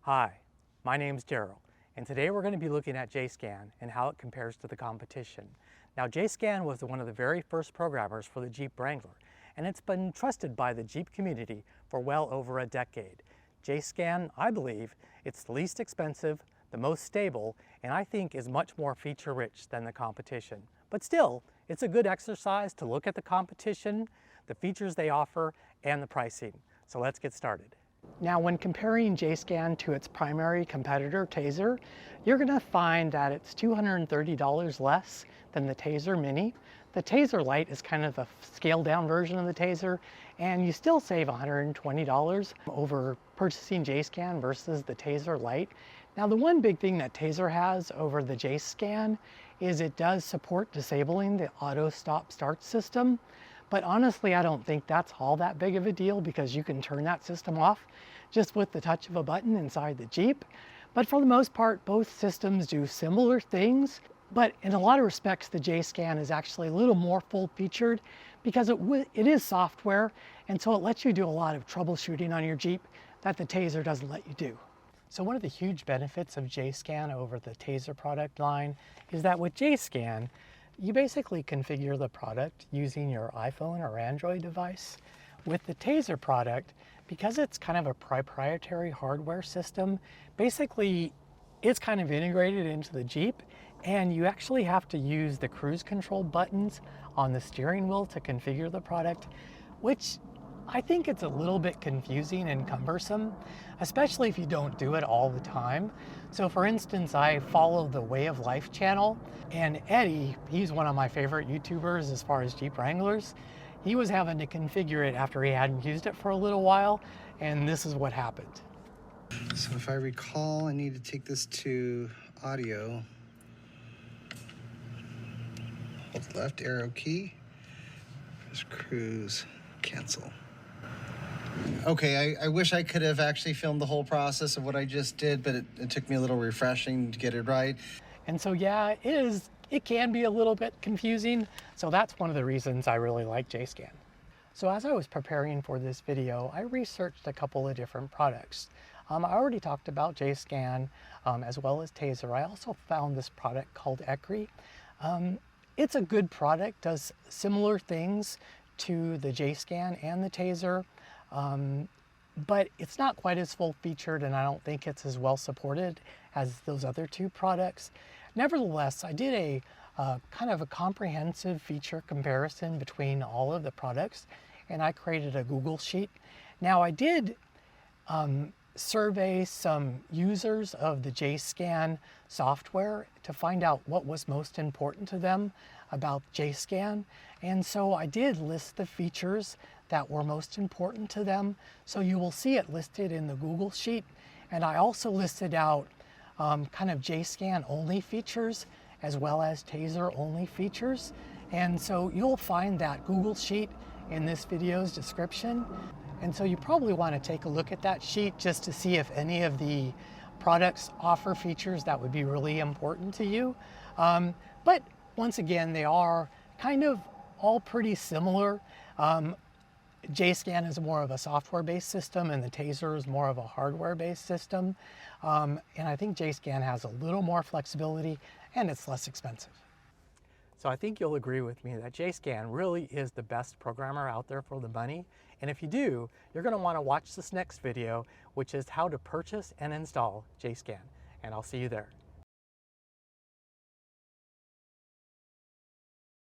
Hi, my name's Daryl, and today we're going to be looking at JSCAN and how it compares to the competition. Now, JSCAN was one of the very first programmers for the Jeep Wrangler, and it's been trusted by the Jeep community for well over a decade. JSCAN, I believe, it's the least expensive, the most stable, and I think is much more feature-rich than the competition. But still, it's a good exercise to look at the competition, the features they offer, and the pricing. So let's get started. Now, when comparing JSCAN to its primary competitor, Taser, you're going to find that it's $230 less than the Taser Mini. The Taser Lite is kind of a scaled-down version of the Taser, and you still save $120 over purchasing JSCAN versus the Taser Lite. Now, the one big thing that Taser has over the JSCAN is it does support disabling the auto stop-start system. But honestly, I don't think that's all that big of a deal because you can turn that system off just with the touch of a button inside the Jeep. But for the most part, both systems do similar things. But in a lot of respects, the JSCAN is actually a little more full-featured because it is software, and so it lets you do a lot of troubleshooting on your Jeep that the Taser doesn't let you do. So one of the huge benefits of JSCAN over the Taser product line is that with JSCAN, you basically configure the product using your iPhone or Android device. With the Taser product, because it's kind of a proprietary hardware system, basically it's kind of integrated into the Jeep, and you actually have to use the cruise control buttons on the steering wheel to configure the product, which I think it's a little bit confusing and cumbersome, especially if you don't do it all the time. So for instance, I follow the Way of Life channel, and Eddie, he's one of my favorite YouTubers as far as Jeep Wranglers. He was having to configure it after he hadn't used it for a little while, and this is what happened. So if I recall, I need to take this to audio. Hold the left arrow key, press cruise, cancel. Okay, I wish I could have actually filmed the whole process of what I just did, but it took me a little refreshing to get it right. And so yeah, it can be a little bit confusing, so that's one of the reasons I really like JSCAN. So as I was preparing for this video, I researched a couple of different products. I already talked about JSCAN as well as Taser. I also found this product called ECRI. It's a good product, does similar things to the JSCAN and the Taser. But it's not quite as full featured, and I don't think it's as well supported as those other two products. Nevertheless, I did a kind of a comprehensive feature comparison between all of the products, and I created a Google Sheet. Now, I did survey some users of the JSCAN software to find out what was most important to them about JSCAN, and so I did list the features that were most important to them. So you will see it listed in the Google Sheet, and I also listed out kind of JSCAN only features as well as Taser only features, and so you'll find that Google Sheet in this video's description. And so you probably want to take a look at that sheet just to see if any of the products offer features that would be really important to you. But once again, they are kind of all pretty similar. JSCAN is more of a software-based system, and the Taser is more of a hardware-based system. And I think JSCAN has a little more flexibility, and it's less expensive. So I think you'll agree with me that JSCAN really is the best programmer out there for the money. And if you do, you're going to want to watch this next video, which is how to purchase and install JSCAN. And I'll see you there.